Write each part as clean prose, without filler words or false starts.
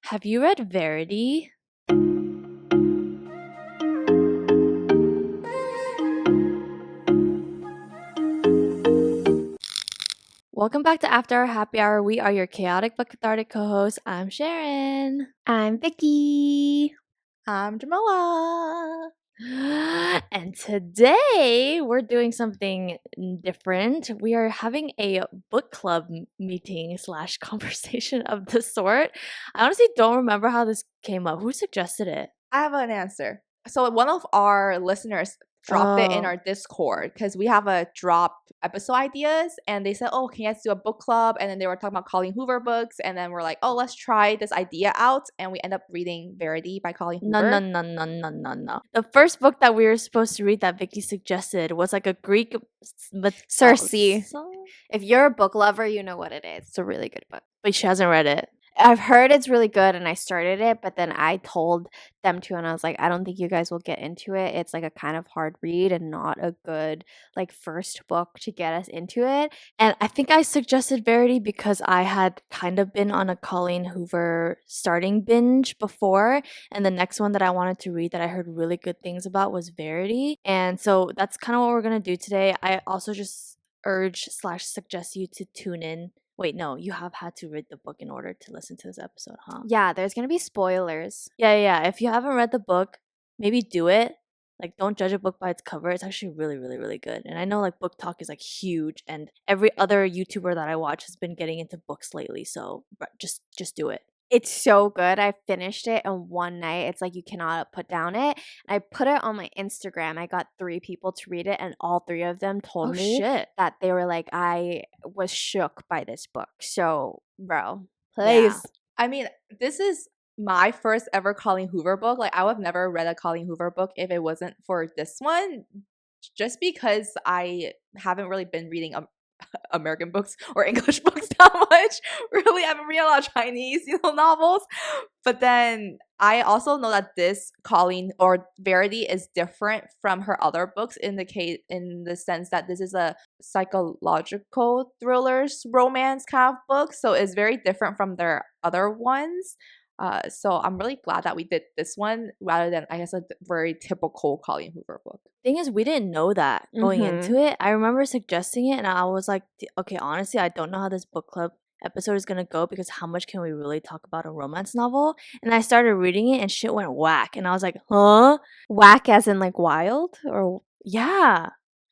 Have you read Verity? Welcome back to After Our Happy Hour. We are your chaotic but cathartic co-hosts. I'm Sharon. I'm Vicky. I'm Jamila. And today we're doing something different. We are having a book club meeting / conversation of the sort. I honestly don't remember how this came up. Who suggested it? I have an answer. So one of our listeners dropped it in our Discord because we have a drop episode ideas, and they said, "Oh, can you guys do a book club?" And then they were talking about Colleen Hoover books, and then we're like, "Oh, let's try this idea out," and we end up reading Verity by Colleen Hoover. No. The first book that we were supposed to read that Vicky suggested was like a Greek Circe. If you're a book lover, you know what it is. It's a really good book. But she hasn't read it. I've heard it's really good and I started it, but then I told them to and I was like, I don't think you guys will get into it. It's like a kind of hard read and not a good like first book to get us into it. And I think I suggested Verity because I had kind of been on a Colleen Hoover starting binge before. And the next one that I wanted to read that I heard really good things about was Verity. And so that's kind of what we're going to do today. I also just urge / suggest you to tune in. Wait, no, you have had to read the book in order to listen to this episode, huh? Yeah, there's going to be spoilers. Yeah. If you haven't read the book, maybe do it. Like, don't judge a book by its cover. It's actually really, really, really good. And I know, like, book talk is, like, huge. And every other YouTuber that I watch has been getting into books lately. So just do it. It's so good. I finished it in one night. It's like you cannot put down it. I put it on my Instagram. I got 3 people to read it, and all 3 of them told me that they were like, I was shook by this book. So, bro, please. Yeah. I mean, this is my first ever Colleen Hoover book. Like, I would have never read a Colleen Hoover book if it wasn't for this one. Just because I haven't really been reading American books or English books that much. Really, I haven't read a lot of Chinese, novels. But then I also know that this Colleen or Verity is different from her other books in the sense that this is a psychological thrillers romance kind of book. So it's very different from their other ones. So I'm really glad that we did this one rather than, I guess, a very typical Colleen Hoover book. Thing is, we didn't know that going into it. I remember suggesting it, and I was like, okay, honestly, I don't know how this book club episode is gonna go because how much can we really talk about a romance novel? And I started reading it, and shit went whack, and I was like, huh? Whack as in like wild? Or yeah.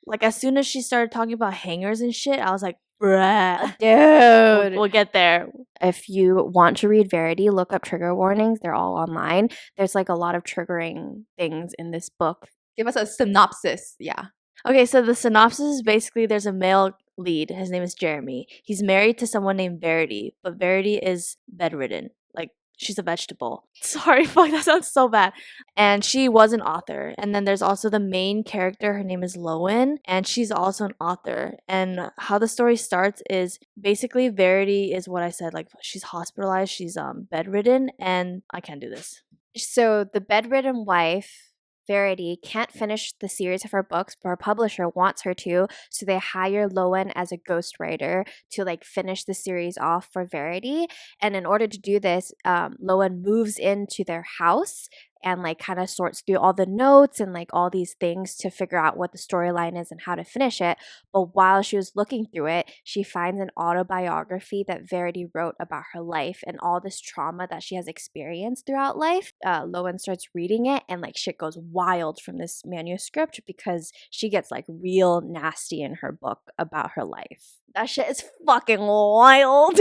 Like, as soon as she started talking about hangers and shit, I was like, bruh. Dude. We'll get there. If you want to read Verity, look up trigger warnings. They're all online. There's like a lot of triggering things in this book. Give us a synopsis. Yeah. Okay, so the synopsis is basically there's a male lead. His name is Jeremy. He's married to someone named Verity, but Verity is bedridden. Like, she's a vegetable. Sorry, fuck, that sounds so bad. And she was an author. And then there's also the main character. Her name is Lowen, and she's also an author. And how the story starts is basically Verity is what I said. Like, she's hospitalized. She's bedridden, and I can't do this. So the bedridden wife, Verity, can't finish the series of her books, but her publisher wants her to, so they hire Lowen as a ghostwriter to like finish the series off for Verity. And in order to do this, Lowen moves into their house and like kind of sorts through all the notes and like all these things to figure out what the storyline is and how to finish it. But while she was looking through it, she finds an autobiography that Verity wrote about her life and all this trauma that she has experienced throughout life. Lowen starts reading it and like shit goes wild from this manuscript because she gets like real nasty in her book about her life. That shit is fucking wild.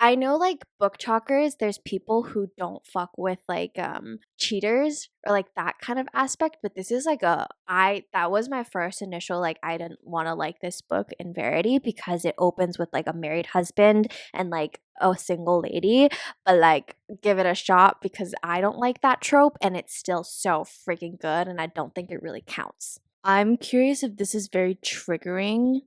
I know like book talkers, there's people who don't fuck with like cheaters or like that kind of aspect, but this is like that was my first initial like I didn't want to like this book in Verity because it opens with like a married husband and like a single lady, but like give it a shot because I don't like that trope and it's still so freaking good and I don't think it really counts. I'm curious if this is very triggering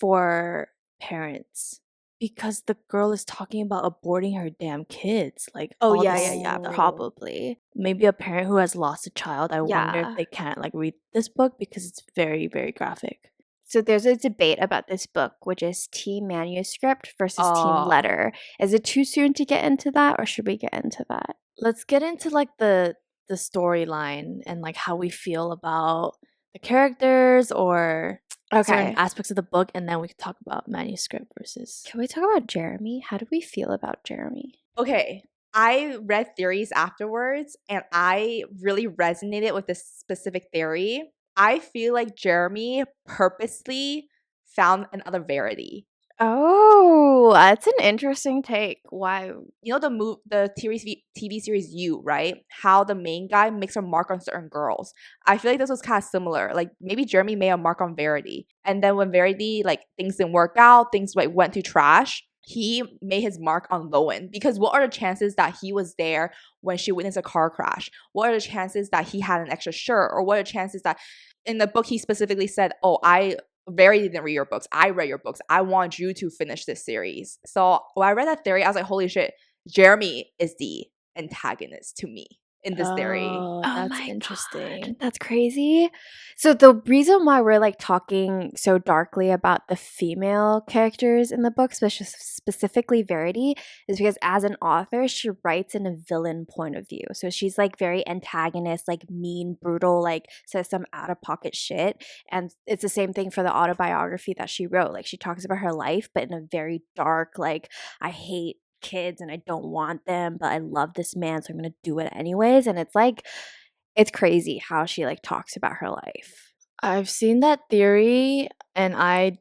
for parents. Because the girl is talking about aborting her damn kids. Like, probably. Maybe a parent who has lost a child. I wonder if they can't like read this book because it's very, very graphic. So there's a debate about this book, which is Team Manuscript versus Team Oh, Letter. Is it too soon to get into that, or should we get into that? Let's get into like the storyline and like how we feel about the characters or certain Okay. aspects of the book, and then we can talk about manuscript versus. Can we talk about Jeremy? How do we feel about Jeremy? okay. I read theories afterwards and I really resonated with this specific theory. I feel like Jeremy purposely found another Verity. Oh, that's an interesting take. Why? You know the TV series You, right? How the main guy makes a mark on certain girls. I feel like this was kind of similar. Like maybe Jeremy made a mark on Verity, and then when Verity like things didn't work out, things like went to trash. He made his mark on Lowen because what are the chances that he was there when she witnessed a car crash? What are the chances that he had an extra shirt, or what are the chances that in the book he specifically said, "Oh, I Verity didn't read your books. I read your books. I want you to finish this series." So when I read that theory, I was like, holy shit, Jeremy is the antagonist to me in this theory. Oh, Oh that's my God, interesting. that's crazy. So the reason why we're like talking so darkly about the female characters in the book, specifically Verity, is because as an author, she writes in a villain point of view. So she's like very antagonist, like mean, brutal, like says some out of pocket shit. And it's the same thing for the autobiography that she wrote. Like she talks about her life, but in a very dark, like I hate kids and I don't want them, but I love this man, so I'm gonna do it anyways. And it's like it's crazy how she like talks about her life. I've seen that theory, and I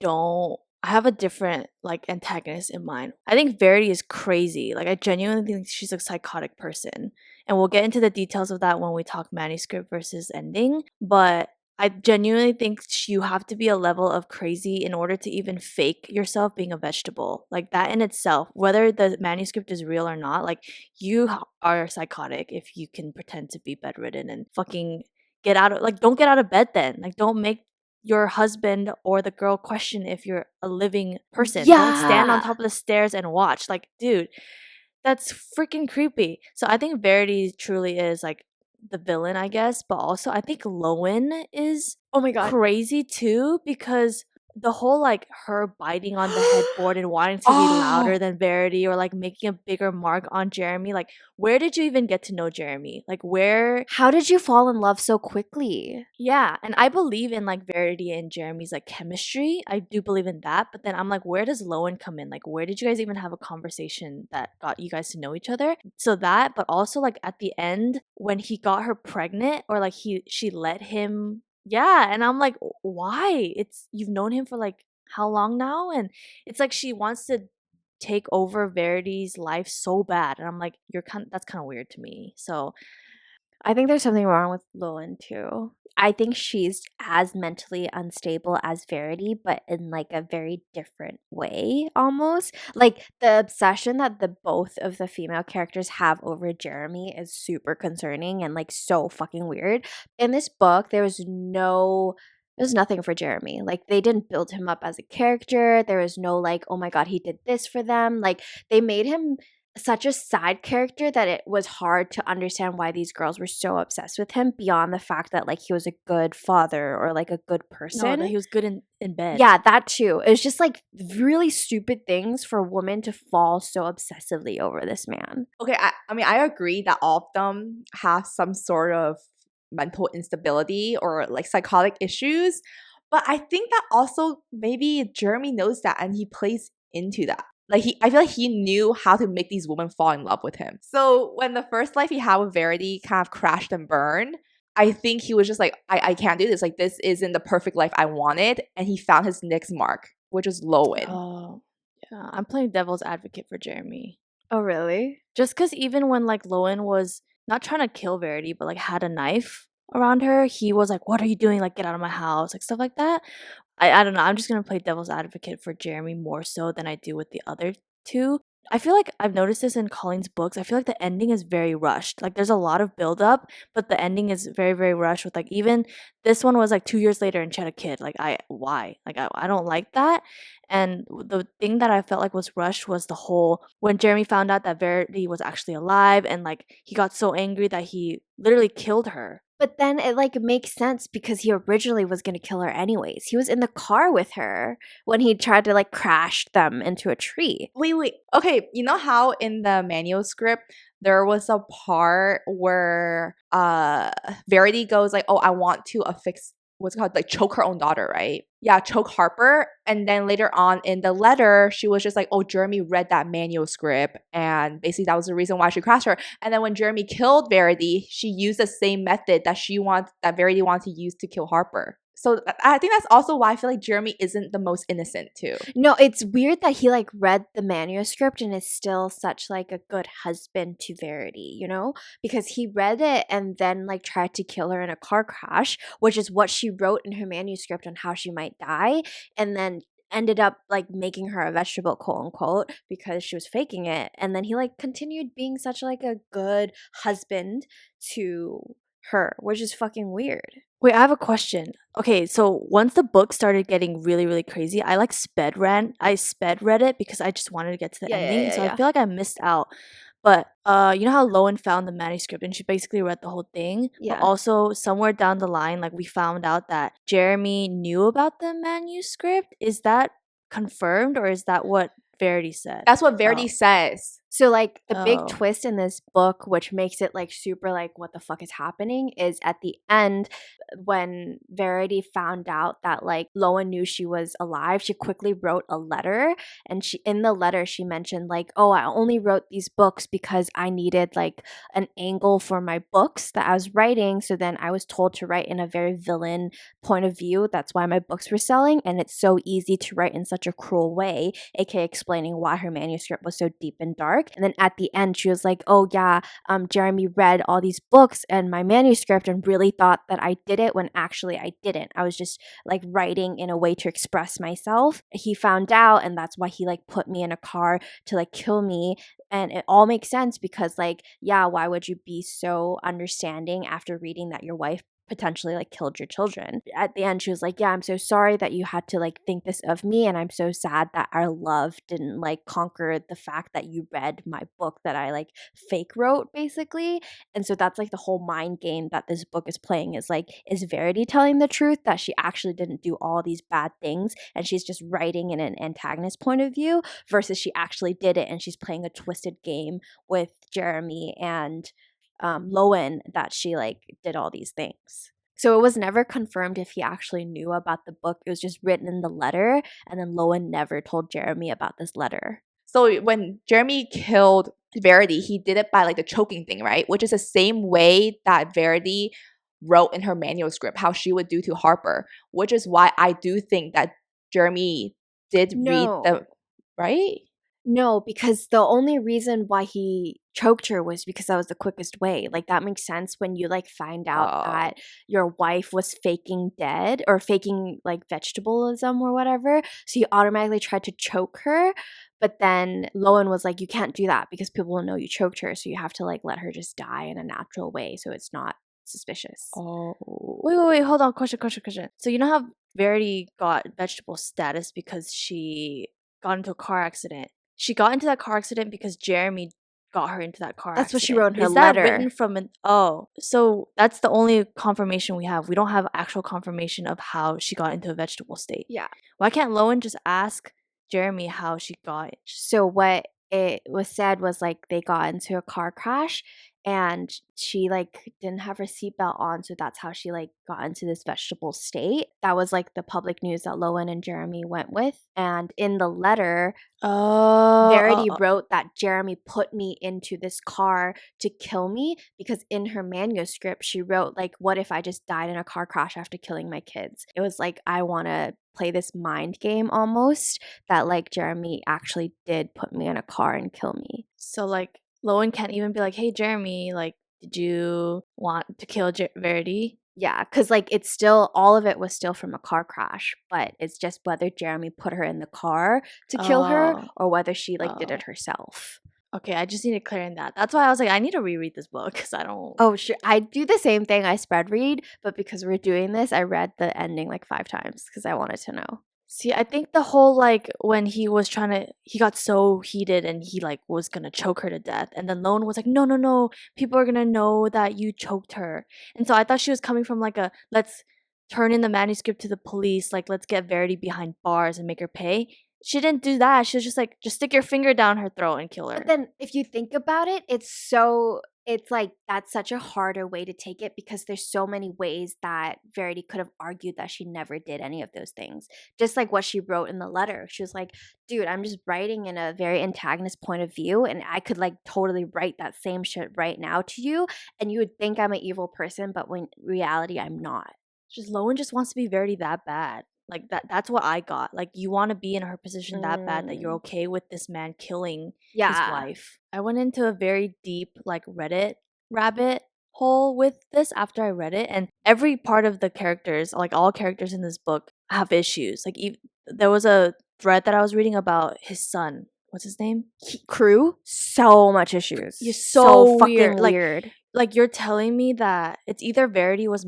have a different like antagonist in mind. I think Verity is crazy. Like I genuinely think she's a psychotic person. And we'll get into the details of that when we talk manuscript versus ending, but I genuinely think you have to be a level of crazy in order to even fake yourself being a vegetable. Like that in itself, whether the manuscript is real or not, like are psychotic if you can pretend to be bedridden and fucking don't get out of bed then. Like don't make your husband or the girl question if you're a living person. Don't stand on Yeah. top of the stairs and watch. Like, dude, that's freaking creepy. So I think Verity truly is like the villain, I guess, but also I think Lowen is Oh my God. crazy too because the whole like her biting on the headboard and wanting to be louder Oh, than Verity or like making a bigger mark on Jeremy, like where did you even get to know Jeremy? Like where how did you fall in love so quickly? yeah, and I believe in like Verity and Jeremy's like chemistry. I do believe in that, but then I'm like, where does Lowen come in? Like, where did you guys even have a conversation that got you guys to know each other? So that, but also like at the end when he got her pregnant, or like she let him, yeah, and I'm like, why? It's you've known him for like how long now, and it's like she wants to take over Verity's life so bad, and I'm like, that's kind of weird to me. So I think there's something wrong with Lowen too. I think she's as mentally unstable as Verity, but in like a very different way almost. Like the obsession that the both of the female characters have over Jeremy is super concerning and like so fucking weird. In this book, there's nothing for Jeremy. Like they didn't build him up as a character. There was no like, oh my God, he did this for them. Like they made him such a side character that it was hard to understand why these girls were so obsessed with him beyond the fact that like he was a good father or like a good no, person. that he was good in bed. Yeah, that too. It was just like really stupid things for women to fall so obsessively over this man. Okay, I mean, I agree that all of them have some sort of mental instability or like psychotic issues, but I think that also maybe Jeremy knows that and he plays into that. Like I feel like he knew how to make these women fall in love with him. So when the first life he had with Verity kind of crashed and burned, I think he was just like, I can't do this. Like this isn't the perfect life I wanted, and he found his next mark, which was Lowen. Oh, yeah. I'm playing devil's advocate for Jeremy. Oh, really? Just because even when like Lowen was not trying to kill Verity, but like had a knife around her, he was like, "What are you doing? Like, get out of my house!" Like stuff like that. I don't know. I'm just gonna play devil's advocate for Jeremy more so than I do with the other two. I feel like I've noticed this in Colleen's books. I feel like the ending is very rushed. Like there's a lot of build up, but the ending is very, very rushed with like even this one was like 2 years later and she had a kid. Like why? Like I don't like that. And the thing that I felt like was rushed was the whole when Jeremy found out that Verity was actually alive and like he got so angry that he literally killed her. But then it like makes sense because he originally was going to kill her anyways. He was in the car with her when he tried to like crash them into a tree. Wait. Okay, you know how in the manuscript there was a part where Verity goes like, "Oh, I want to affix what's it called, like choke her own daughter, right?" Yeah, choke Harper. And then later on in the letter, she was just like, "Oh, Jeremy read that manuscript, and basically that was the reason why she crashed her." And then when Jeremy killed Verity, she used the same method that Verity wanted to use to kill Harper. So I think that's also why I feel like Jeremy isn't the most innocent too. No, it's weird that he like read the manuscript and is still such like a good husband to Verity, you know? Because he read it and then like tried to kill her in a car crash, which is what she wrote in her manuscript on how she might die, and then ended up like making her a vegetable, quote unquote, because she was faking it. And then he like continued being such like a good husband to her, which is fucking weird. Wait, I have a question. Okay, so once the book started getting really, really crazy, I sped read it because I just wanted to get to the ending. So I feel like I missed out. But you know how Lowen found the manuscript and she basically read the whole thing? But Yeah. also somewhere down the line, like we found out that Jeremy knew about the manuscript. Is that confirmed or is that what Verity said? That's what Verity Oh. says. So like the big Oh. twist in this book, which makes it like super like what the fuck is happening, is at the end when Verity found out that like Lowen knew she was alive, she quickly wrote a letter, and she in the letter she mentioned like, "Oh, I only wrote these books because I needed like an angle for my books that I was writing, so then I was told to write in a very villain point of view. That's why my books were selling, and it's so easy to write in such a cruel way," aka explaining why her manuscript was so deep and dark. And then at the end, she was like, "Oh yeah, Jeremy read all these books and my manuscript and really thought that I did it when actually I didn't. I was just like writing in a way to express myself. He found out, and that's why he like put me in a car to like kill me." And it all makes sense because like, yeah, why would you be so understanding after reading that your wife potentially like killed your children? At the end she was like, "Yeah, I'm so sorry that you had to like think this of me, and I'm so sad that our love didn't like conquer the fact that you read my book that I like fake wrote," basically. And so that's like the whole mind game that this book is playing, is like, is Verity telling the truth that she actually didn't do all these bad things and she's just writing in an antagonist point of view, versus she actually did it and she's playing a twisted game with Jeremy and Lowen, that she like did all these things. So it was never confirmed if he actually knew about the book. It was just written in the letter, and then Lowen never told Jeremy about this letter. So when Jeremy killed Verity, he did it by like the choking thing, right? Which is the same way that Verity wrote in her manuscript how she would do to Harper, which is why I do think that Jeremy did read the right. No, because the only reason why he choked her was because that was the quickest way. Like that makes sense when you like find out that your wife was faking dead or faking like vegetabilism or whatever. So you automatically tried to choke her. But then Lowen was like, "You can't do that because people will know you choked her. So you have to like let her just die in a natural way so it's not suspicious." Oh. Wait. Hold on. Question. So you know how Verity got vegetable status because she got into a car accident? She got into that car accident because Jeremy got her into that car That's accident. what she wrote in her Is that letter. written from an... Oh, so that's the only confirmation we have. We don't have actual confirmation of how she got into a vegetable state. Yeah. Why can't Lowen just ask Jeremy how she got it? So what it was said was like they got into a car crash and she like didn't have her seatbelt on, so that's how she like got into this vegetable state. That was like the public news that Lowen and Jeremy went with. And in the letter, Verity wrote that Jeremy put me into this car to kill me, because in her manuscript she wrote like, "What if I just died in a car crash after killing my kids?" It was like, I want to play this mind game almost, that like Jeremy actually did put me in a car and kill me. So like Lowen can't even be like, "Hey Jeremy, like did you want to kill Verity?" Yeah, because like it's still, all of it was still from a car crash, but it's just whether Jeremy put her in the car to kill her or whether she like did it herself. Okay, I just need to clear in that. That's why I was like, I need to reread this book because I don't... Oh, sure. I do the same thing. I spread read, but because we're doing this, I read the ending like 5 times because I wanted to know. See, I think the whole like when he was trying to, he got so heated and he like was gonna choke her to death, and then Lowen was like, no, no, no, people are gonna know that you choked her, and so I thought she was coming from like a let's turn in the manuscript to the police, like let's get Verity behind bars and make her pay. She didn't do that. She was just like, just stick your finger down her throat and kill her. But then if you think about it, it's like that's such a harder way to take it because there's so many ways that Verity could have argued that she never did any of those things. Just like what she wrote in the letter. She was like, dude, I'm just writing in a very antagonist point of view, and I could like totally write that same shit right now to you, and you would think I'm an evil person, but when reality I'm not. Just Lowen just wants to be Verity that bad. Like that's what I got. Like you want to be in her position that bad that you're okay with this man killing his Yeah. wife. I went into a very deep like Reddit rabbit hole with this after I read it, and every part of the characters, like all characters in this book, have issues. Like there was a thread that I was reading about his son. What's his name? Crew, so much issues. You're so fucking weird. weird. Like you're telling me that it's either Verity was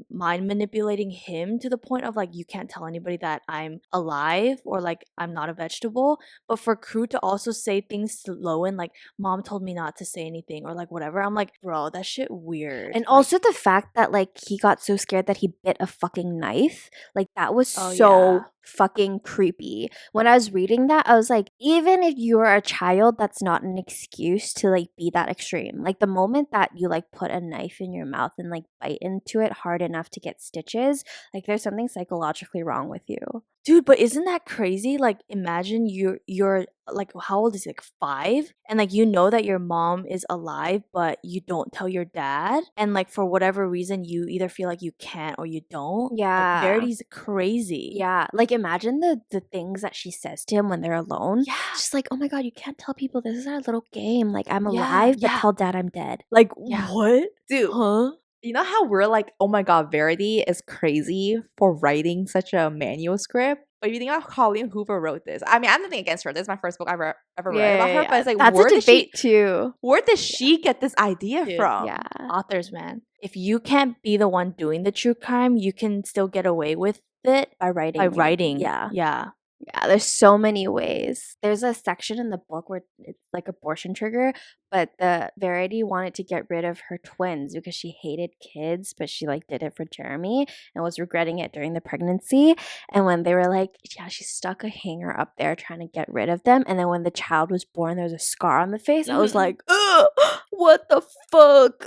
mind manipulating him to the point of like you can't tell anybody that I'm alive or like I'm not a vegetable, but for Crew to also say things to Lowen like mom told me not to say anything or like whatever, I'm like, bro, that shit weird. And Like, also the fact that like he got so scared that he bit a fucking knife, like that was Oh, so yeah. fucking creepy. When I was reading that, I was like, even if you're a child, that's not an excuse to like be that extreme. Like the moment that you like put a knife in your mouth and like bite into it hard enough to get stitches, like there's something psychologically wrong with you. dude, but isn't that crazy? Like imagine you're like how old is he? Like 5, and like you know that your mom is alive but you don't tell your dad, and like for whatever reason you either feel like you can't or you don't. Yeah. Like Verity's crazy. Yeah, like imagine the things that she says to him when they're alone. Yeah. It's just like, oh my god, you can't tell people this is our little game. Like I'm Yeah, alive, but yeah. tell dad I'm dead. Like Yeah. what? Dude, Huh? you know how we're like, oh my god, Verity is crazy for writing such a manuscript? But if you think how Colleen Hoover wrote this, I mean, I have nothing against her. This is my first book I've ever read about her. But it's like, that's where a debate too. where did she get this idea Dude, from? Yeah. Authors, man. If you can't be the one doing the true crime, you can still get away with it By writing. by writing. Yeah. Yeah. Yeah, there's so many ways. There's a section in the book where it's like abortion trigger, but the Verity wanted to get rid of her twins because she hated kids, but she like did it for Jeremy and was regretting it during the pregnancy. And when they were like, yeah, she stuck a hanger up there trying to get rid of them. And then when the child was born, there was a scar on the face. I was Mhm. like, ugh, what the fuck?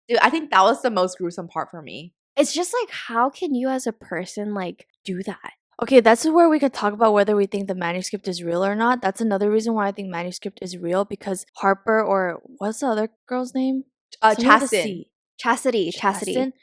Dude, I think that was the most gruesome part for me. It's just like, how can you as a person like do that? Okay, that's where we could talk about whether we think the manuscript is real or not. That's another reason why I think manuscript is real, because Harper, or what's the other girl's name? Something with a Chasten. C. Chastity. Chasten.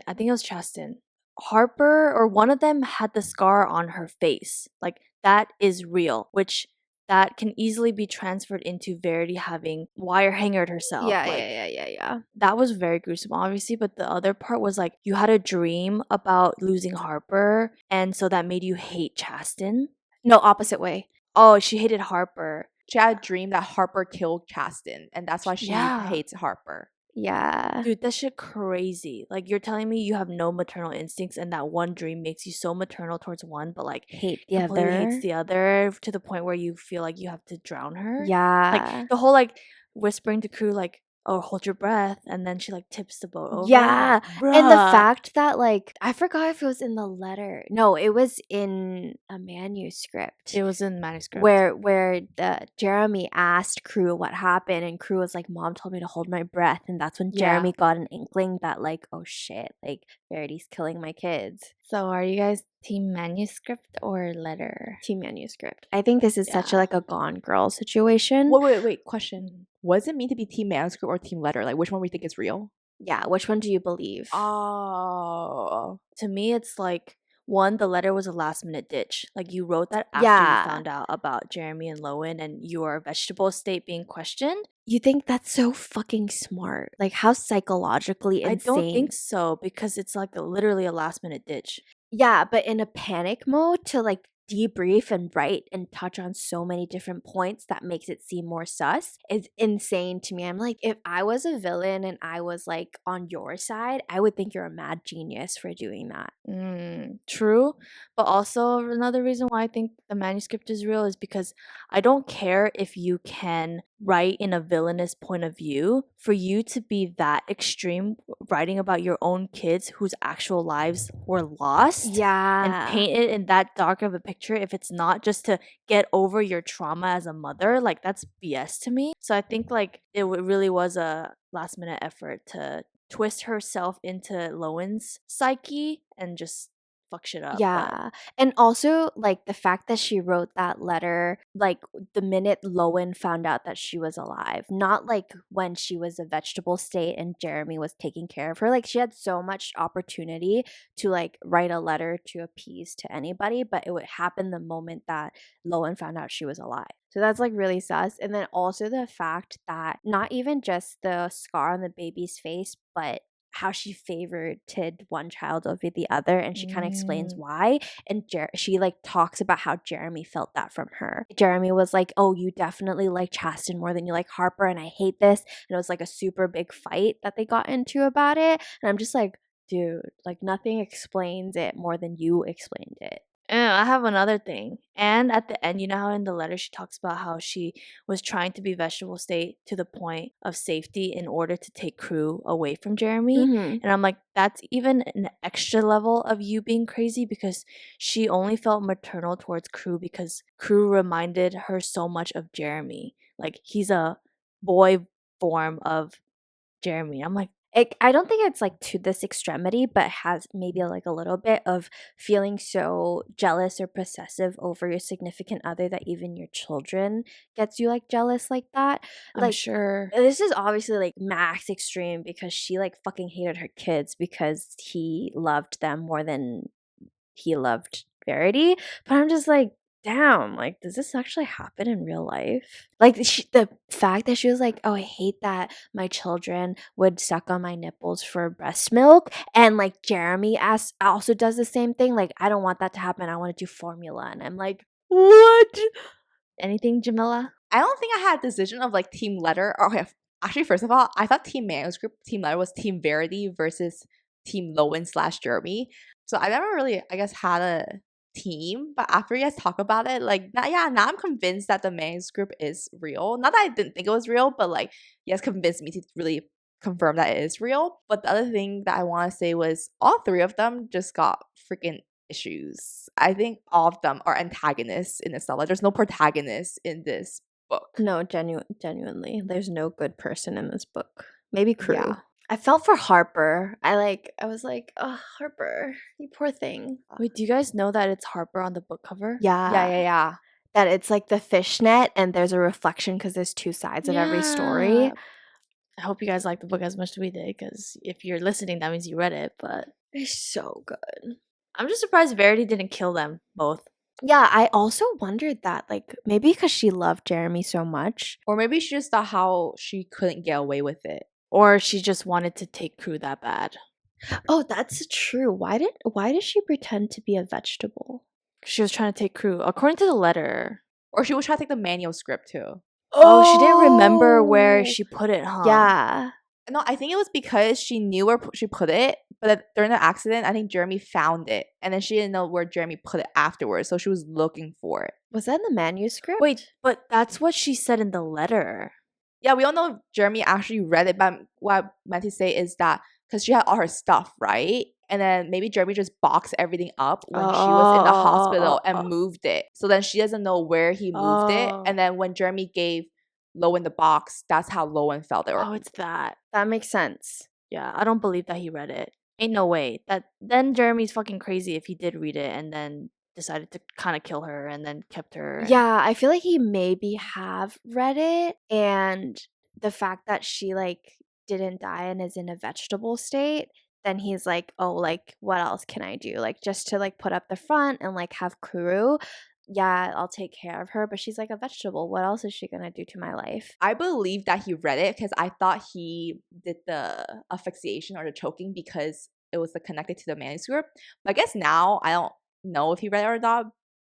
I think it was Chasten. Harper or one of them had the scar on her face. Like that is real, which that can easily be transferred into Verity having wire hangered herself. Yeah, Like, yeah. that was very gruesome, obviously, but the other part was like you had a dream about losing Harper, and so that made you hate Chasten. No, opposite way. Oh, she hated Harper. She had a dream that Harper killed Chasten, and that's why she Yeah. hates Harper. Yeah. Dude, that shit crazy. Like you're telling me you have no maternal instincts, and that one dream makes you so maternal towards one, but like Hate the completely other. hates the other to the point where you feel like you have to drown her. Yeah. Like the whole like whispering to Crew like, oh, hold your breath, and then she like tips the boat over. Yeah. Like, And the bruh. fact that like I forgot if it was in the letter. No, it was in a manuscript. It was in manuscript. Where the Jeremy asked Crew what happened, and Crew was like, Mom told me to hold my breath, and that's when Yeah. Jeremy got an inkling that like, oh shit, like Verity's killing my kids. So are you guys team manuscript or letter? Team manuscript. I think this is such a, Yeah. like a Gone Girl situation. Wait. Question. Was it mean to be team manuscript or team letter? Like, which one we think is real? Yeah, which one do you believe? Oh. To me, it's like one, the letter was a last minute ditch. Like you wrote that after Yeah. you found out about Jeremy and Lowen and your vegetable state being questioned. You think that's so fucking smart? Like how psychologically insane? I don't think so, because it's like literally a last minute ditch. Yeah, but in a panic mode to like debrief and write and touch on so many different points that makes it seem more sus is insane to me. I'm like, if I was a villain and I was like on your side, I would think you're a mad genius for doing that. True. But also another reason why I think the manuscript is real is because I don't care if you can write in a villainous point of view. For you to be that extreme writing about your own kids whose actual lives were lost and Yeah. paint it in that dark of a picture, if it's not just to get over your trauma as a mother, like that's BS to me. So I think like it really was a last minute effort to twist herself into Lowen's psyche and just fuck shit up. But Yeah. And also, like, the fact that she wrote that letter, like, the minute Lowen found out that she was alive, not like when she was a vegetable state and Jeremy was taking care of her. Like, she had so much opportunity to, like, write a letter to appease to anybody, but it would happen the moment that Lowen found out she was alive. So that's like really sus. And then also the fact that not even just the scar on the baby's face, but how she favorited one child over the other, and she kind of explains why. And she like talks about how Jeremy felt that from her. Jeremy was like, oh, you definitely like Chasten more than you like Harper, and I hate this. And it was like a super big fight that they got into about it. And I'm just like, dude, like nothing explains it more than you explained it. I have another thing. And at the end, you know how in the letter she talks about how she was trying to be vegetable state to the point of safety in order to take Crew away from Jeremy. Mhm. And I'm like, that's even an extra level of you being crazy because she only felt maternal towards Crew because Crew reminded her so much of Jeremy. Like he's a boy form of Jeremy. I'm like, I don't think it's like to this extremity, but has maybe like a little bit of feeling so jealous or possessive over your significant other that even your children gets you like jealous like that. I'm Like sure. this is obviously like max extreme because she like fucking hated her kids because he loved them more than he loved Verity. But I'm just like, damn, like, does this actually happen in real life? Like, the fact that she was like, oh, I hate that my children would suck on my nipples for breast milk. And like, Jeremy also does the same thing. Like, I don't want that to happen. I want to do formula. And I'm like, what? Anything, Jamila? I don't think I had a decision of like team letter. Okay, actually, first of all, I thought team manuscript, team letter was team Verity versus team Lowen / Jeremy. So I never really, I guess, had a team. But after you guys talk about it, like, now I'm convinced that the manuscript is real. Not that I didn't think it was real, but like, you guys convinced me to really confirm that it is real. But the other thing that I want to say was all three of them just got freaking issues. I think all of them are antagonists in this novel. There's no protagonist in this book. No, genuinely. There's no good person in this book. Maybe Crew. Yeah. I felt for Harper. I was like, oh, Harper, you poor thing. Wait, do you guys know that it's Harper on the book cover? Yeah. That it's like the fishnet and there's a reflection because there's two sides of every story. Yeah. I hope you guys like the book as much as we did, because if you're listening, that means you read it. But It's so good. I'm just surprised Verity didn't kill them both. Yeah, I also wondered that, like, maybe because she loved Jeremy so much. Or maybe she just thought how she couldn't get away with it. Or she just wanted to take Crew that bad. Oh, that's true. Why did she pretend to be a vegetable? She was trying to take Crew, according to the letter. Or she was trying to take the manuscript too. Oh, she didn't remember where she put it, huh? Yeah. No, I think it was because she knew where she put it, but during the accident, I think Jeremy found it, and then she didn't know where Jeremy put it afterwards, so she was looking for it. Was that in the manuscript? Wait, but that's what she said in the letter. Yeah, we don't know if Jeremy actually read it, but what I meant to say is that because she had all her stuff, right? And then maybe Jeremy just boxed everything up when she was in the hospital and moved it. So then she doesn't know where he moved it. And then when Jeremy gave Lowen the box, that's how Lowen felt it. Oh, it's that. That makes sense. Yeah, I don't believe that he read it. Ain't no way. Then Jeremy's fucking crazy if he did read it and then decided to kind of kill her and then kept her. Yeah, I feel like he maybe have read it, and the fact that she like didn't die and is in a vegetable state, then he's like, oh, like what else can I do? Like just to like put up the front and like have Crew. Yeah, I'll take care of her, but she's like a vegetable. What else is she gonna do to my life? I believe that he read it because I thought he did the asphyxiation or the choking because it was connected to the manuscript. But I guess now I don't know if he read it or not.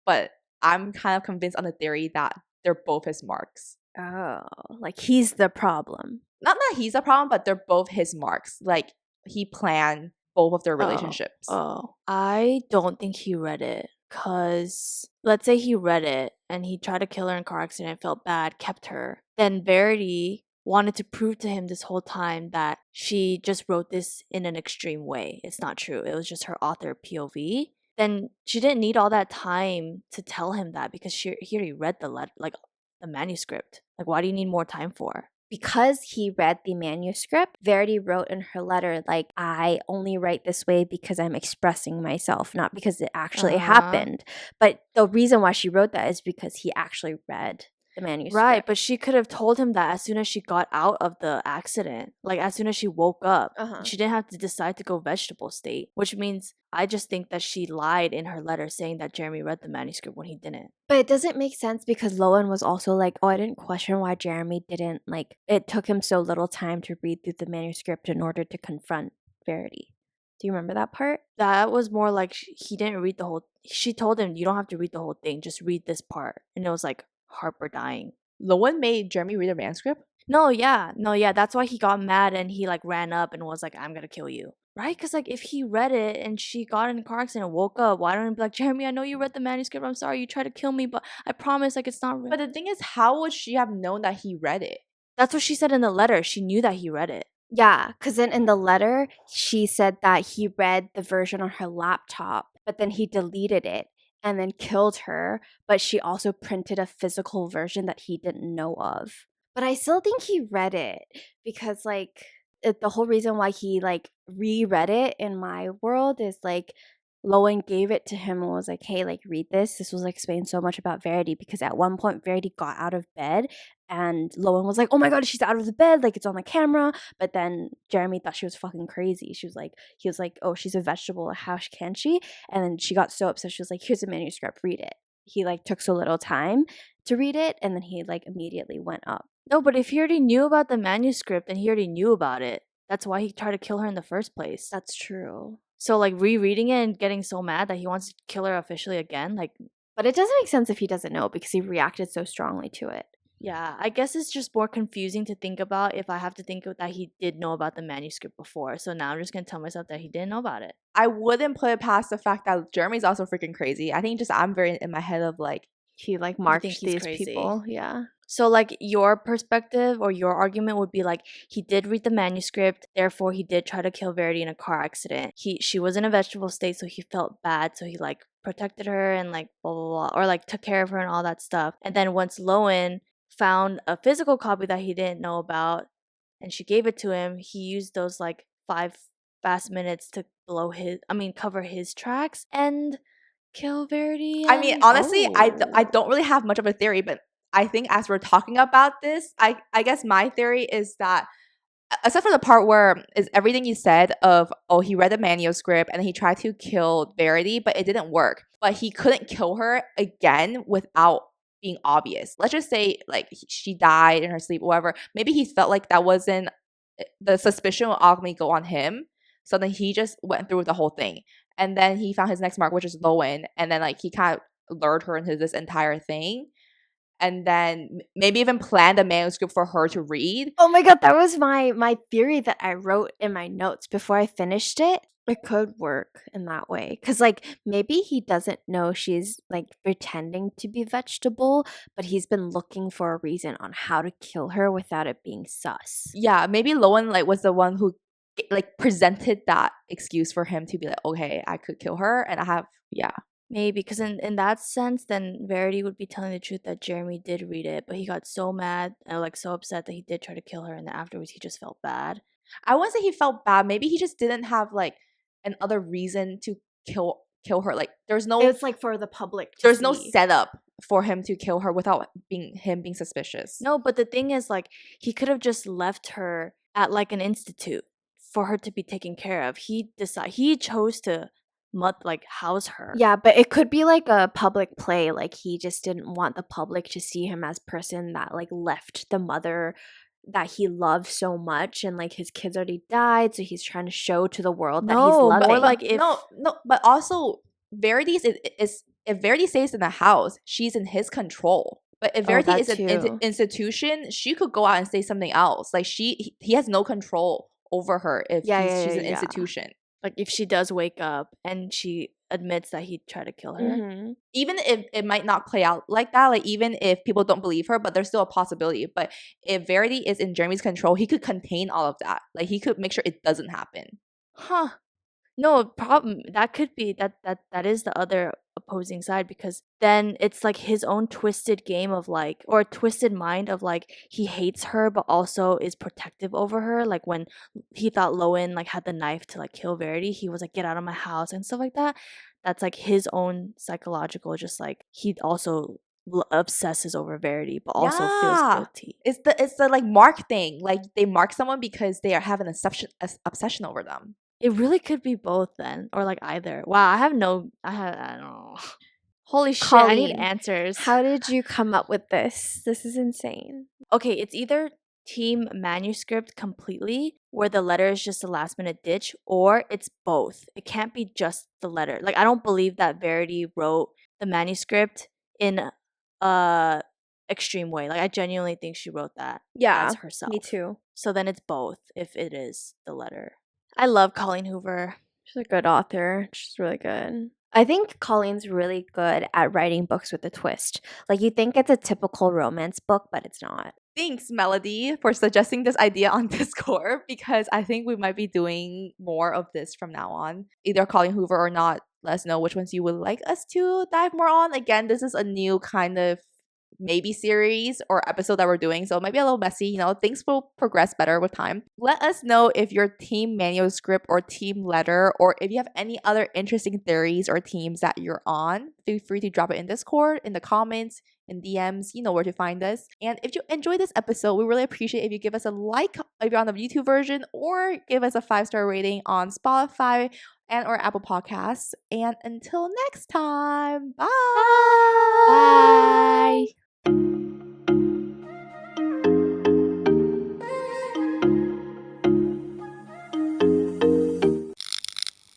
but I'm kind of convinced on the theory that they're both his marks. Oh, like he's the problem. Not that he's a problem, but they're both his marks. Like he planned both of their relationships. I don't think he read it. Cause let's say he read it and he tried to kill her in a car accident, felt bad, kept her. Then Verity wanted to prove to him this whole time that she just wrote this in an extreme way. It's not true. It was just her author POV. Then she didn't need all that time to tell him that because he already read the the manuscript. Like, why do you need more time for? Because he read the manuscript, Verity wrote in her letter, like, I only write this way because I'm expressing myself, not because it actually happened. But the reason why she wrote that is because he actually read the manuscript. Right, but she could have told him that as soon as she got out of the accident. Like, as soon as she woke up. She didn't have to decide to go vegetable state, which means I just think that she lied in her letter saying that Jeremy read the manuscript when he didn't. But it doesn't make sense because Lowen was also like, oh, I didn't question why Jeremy didn't, like, it took him so little time to read through the manuscript in order to confront Verity. Do you remember that part? That was more like he didn't read the whole. She told him, you don't have to read the whole thing, just read this part. And it was like Harper dying. Lowen made Jeremy read a manuscript? No, yeah. That's why he got mad and he like ran up and was like, I'm gonna kill you. Right? Because like if he read it and she got in a car accident and woke up, why don't he be like, Jeremy, I know you read the manuscript. I'm sorry you tried to kill me, but I promise like it's not real. But the thing is, how would she have known that he read it? That's what she said in the letter. She knew that he read it. Yeah, because then in the letter, she said that he read the version on her laptop, but then he deleted it and then killed her. But she also printed a physical version that he didn't know of. But I still think he read it because, like, the whole reason why he, like, reread it in my world is, like, Lowen gave it to him and was like, hey, like, read this. This was like, explaining so much about Verity because at one point, Verity got out of bed and Lowen was like, oh my God, she's out of the bed. Like, it's on the camera. But then Jeremy thought she was fucking crazy. He was like, oh, she's a vegetable. How can she? And then she got so upset. She was like, here's a manuscript. Read it. He, like, took so little time to read it. And then he, like, immediately went up. No, but if he already knew about the manuscript, then he already knew about it. That's why he tried to kill her in the first place. That's true. So, like, rereading it and getting so mad that he wants to kill her officially again, like... But it doesn't make sense if he doesn't know because he reacted so strongly to it. Yeah, I guess it's just more confusing to think about if I have to think that he did know about the manuscript before. So now I'm just going to tell myself that he didn't know about it. I wouldn't put it past the fact that Jeremy's also freaking crazy. I think just I'm very in my head of, like... He, like, marked these crazy. people. Yeah. So, like, your perspective or your argument would be, like, he did read the manuscript, therefore he did try to kill Verity in a car accident. She was in a vegetable state, so he felt bad, so he, like, protected her and, like, blah, blah, blah, or, like, took care of her and all that stuff. And then once Lowen found a physical copy that he didn't know about, and she gave it to him, he used those, like, 5 fast minutes to cover his tracks and... kill Verity. I mean, honestly, I don't really have much of a theory, but I think as we're talking about this, I guess my theory is that, except for the part where is everything you said of, oh, he read the manuscript and he tried to kill Verity, but it didn't work. But he couldn't kill her again without being obvious. Let's just say, like, she died in her sleep, whatever. Maybe he felt like that wasn't, the suspicion will ultimately go on him. So then he just went through with the whole thing. And then he found his next mark, which is Lowen. And then, like, he kind of lured her into this entire thing. And then maybe even planned a manuscript for her to read. Oh my God, that was my theory that I wrote in my notes before I finished it. It could work in that way. Because, like, maybe he doesn't know she's, like, pretending to be vegetable, but he's been looking for a reason on how to kill her without it being sus. Yeah, maybe Lowen, like, was the one who, like, presented that excuse for him to be like, okay, I could kill her and I have, yeah. Maybe, because in that sense, then Verity would be telling the truth that Jeremy did read it, but he got so mad and, like, so upset that he did try to kill her, and then afterwards he just felt bad. I wouldn't say he felt bad. Maybe he just didn't have, like, another reason to kill her. Like, there's no... It's, like, for the public to There's see. no setup for him to kill her without him being suspicious. No, but the thing is, like, he could have just left her at, like, an institute for her to be taken care of. He chose to house her. Yeah, but it could be like a public play. Like, he just didn't want the public to see him as person that, like, left the mother that he loved so much, and, like, his kids already died, so he's trying to show to the world that he's loving. More like if no, but also Verity is if Verity stays in the house, she's in his control. But if Verity that is an too. institution, she could go out and say something else. Like he has no control over her if she's an Yeah. institution. Like if she does wake up and she admits that he tried to kill her. Mm-hmm. Even if it might not play out like that, like even if people don't believe her, but there's still a possibility. But if Verity is in Jeremy's control, he could contain all of that. Like he could make sure it doesn't happen. Huh. No, problem that could be that is the other opposing side, because then it's like his own twisted game of like, or a twisted mind of like, he hates her but also is protective over her. Like when he thought Lowen like had the knife to like kill Verity, he was like, get out of my house and stuff like that. That's like his own psychological, just like he also obsesses over Verity but also feels guilty. It's the like mark thing. Like they mark someone because they are having an obsession over them. It really could be both then, or like either. Wow, I don't know. Holy shit, I need Colleen, answers. How did you come up with this? This is insane. Okay, it's either team Manuscript completely, where the letter is just a last minute ditch, or it's both. It can't be just the letter. Like I don't believe that Verity wrote the manuscript in a extreme way. Like I genuinely think she wrote that Yeah, as herself. me too. So then it's both if it is the letter. I love Colleen Hoover. She's a good author. She's really good. I think Colleen's really good at writing books with a twist. Like you think it's a typical romance book, but it's not. Thanks, Melody, for suggesting this idea on Discord, because I think we might be doing more of this from now on. Either Colleen Hoover or not, let us know which ones you would like us to dive more on. Again, this is a new kind of maybe series or episode that we're doing, so it might be a little messy. You know, things will progress better with time. Let us know if you're team manuscript or team letter, or if you have any other interesting theories or teams that you're on. Feel free to drop it in Discord, in the comments, in DMs. You know where to find us. And if you enjoyed this episode, we really appreciate if you give us a like if you're on the YouTube version, or give us a 5-star rating on Spotify and or Apple Podcasts. And until next time, bye. Bye.